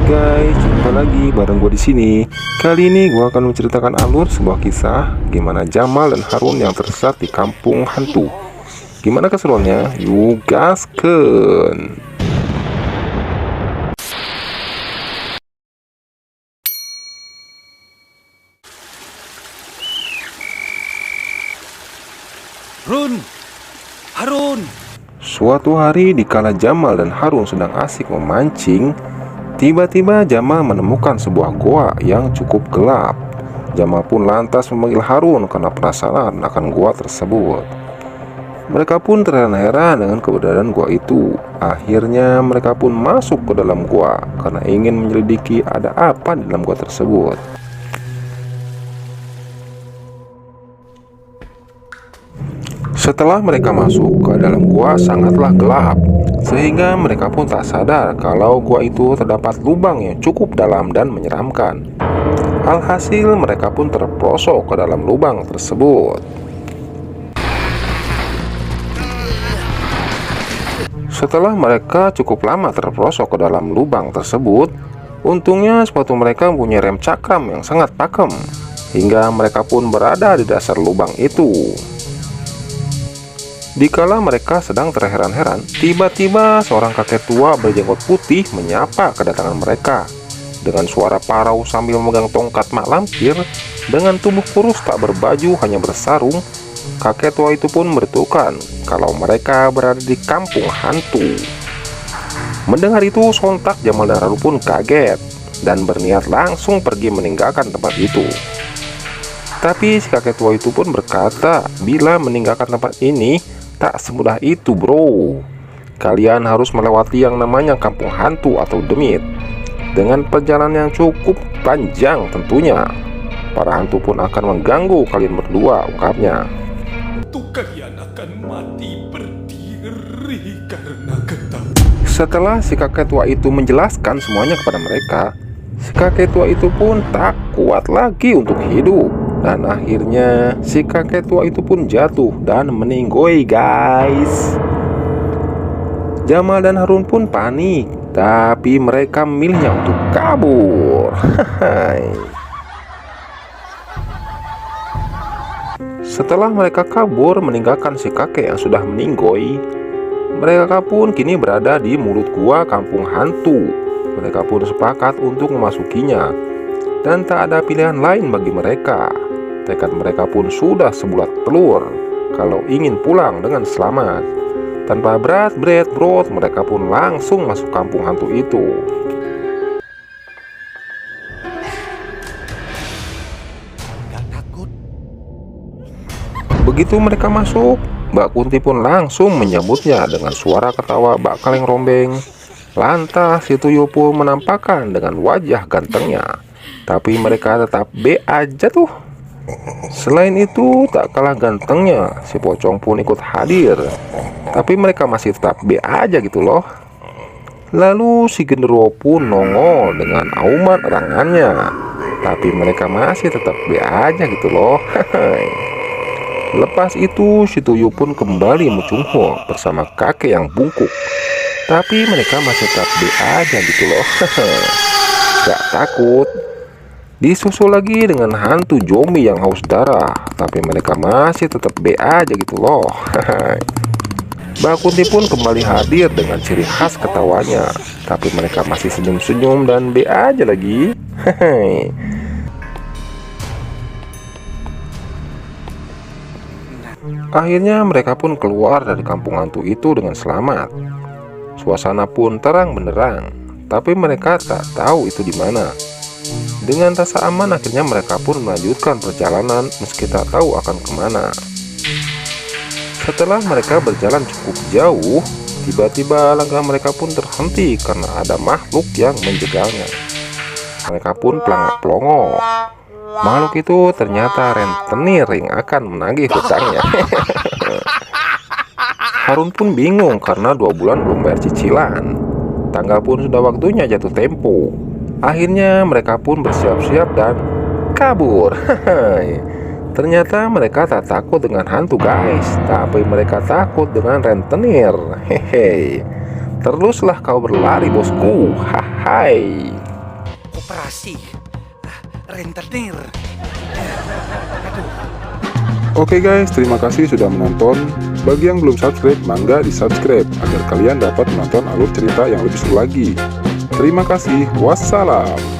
guys, jumpa lagi bareng gue di sini. Kali ini gue akan menceritakan alur sebuah kisah gimana Jamal dan Harun yang tersesat di kampung hantu. Gimana keseruannya? Yuk gaskeun. Run, Harun. Suatu hari dikala Jamal dan Harun sedang asik memancing, tiba-tiba Jamal menemukan sebuah goa yang cukup gelap. Jamal pun lantas memanggil Harun karena penasaran akan goa tersebut. Mereka pun terheran-heran dengan keberadaan goa itu. Akhirnya mereka pun masuk ke dalam goa karena ingin menyelidiki ada apa di dalam goa tersebut. Setelah mereka masuk ke dalam gua sangatlah gelap, sehingga mereka pun tak sadar kalau gua itu terdapat lubang yang cukup dalam dan menyeramkan. Alhasil mereka pun terperosok ke dalam lubang tersebut. Setelah mereka cukup lama terperosok ke dalam lubang tersebut, untungnya sepatu mereka mempunyai rem cakram yang sangat pakem, hingga mereka pun berada di dasar lubang itu. Dikala mereka sedang terheran-heran, tiba-tiba seorang kakek tua berjenggot putih menyapa kedatangan mereka. Dengan suara parau sambil memegang tongkat mak lampir, dengan tubuh kurus tak berbaju hanya bersarung, kakek tua itu pun beritukan kalau mereka berada di kampung hantu. Mendengar itu sontak Jamal dan Harun pun kaget dan berniat langsung pergi meninggalkan tempat itu. Tapi si kakek tua itu pun berkata, bila meninggalkan tempat ini tak semudah itu bro. Kalian harus melewati yang namanya kampung hantu atau demit, dengan perjalanan yang cukup panjang tentunya. Para hantu pun akan mengganggu kalian berdua, ungkapnya. Tuh kalian akan mati berdiri karena ketakutan. Setelah si kakek tua itu menjelaskan semuanya kepada mereka, si kakek tua itu pun tak kuat lagi untuk hidup. Dan akhirnya si kakek tua itu pun jatuh dan meninggoy guys. Jamal dan Harun pun panik, tapi mereka memilihnya untuk kabur. Setelah mereka kabur meninggalkan si kakek yang sudah meninggoy, mereka pun kini berada di mulut gua kampung hantu. Mereka pun sepakat untuk memasukinya, dan tak ada pilihan lain bagi mereka. Tekad mereka pun sudah sebulat telur kalau ingin pulang dengan selamat. Tanpa berat-berat brot, mereka pun langsung masuk kampung hantu itu. Gak takut. Begitu mereka masuk, Mbak Kunti pun langsung menyambutnya dengan suara ketawa bak kaleng rombeng. Lantas si tuyul pun menampakkan dengan wajah gantengnya. Tapi mereka tetap be aja tuh. Selain itu, tak kalah gantengnya, si pocong pun ikut hadir. Tapi mereka masih tetap be aja gitu loh. Lalu si genderuwo pun nongol dengan auman erangannya. Tapi mereka masih tetap be aja gitu loh. Lepas itu, si tuyul pun kembali mencungkul bersama kakek yang bungkuk. Tapi mereka masih tetap be aja gitu loh. Gak takut. Disusul lagi dengan hantu zombie yang haus darah, tapi mereka masih tetap be aja gitu loh. Mbak Kunti pun kembali hadir dengan ciri khas ketawanya, tapi mereka masih senyum-senyum dan be aja lagi. Akhirnya mereka pun keluar dari kampung hantu itu dengan selamat. Suasana pun terang benderang, tapi mereka tak tahu itu di mana. Dengan rasa aman akhirnya mereka pun melanjutkan perjalanan meski tak tahu akan kemana. Setelah mereka berjalan cukup jauh, tiba-tiba langkah mereka pun terhenti karena ada makhluk yang menjegalnya. Mereka pun pelangak-pelongo. Makhluk itu ternyata rentenir yang akan menagih hutangnya. Harun pun bingung karena 2 bulan belum bayar cicilan. Tanggal pun sudah waktunya jatuh tempo. Akhirnya mereka pun bersiap-siap dan kabur. Ternyata mereka tak takut dengan hantu guys, tapi mereka takut dengan rentenir. Hehe. Teruslah kau berlari bosku. Hai. operasi rentenir. Aduh. Oke guys, terima kasih sudah menonton. Bagi yang belum subscribe, mangga di subscribe agar kalian dapat menonton alur cerita yang lebih seru lagi. Terima kasih, wassalam.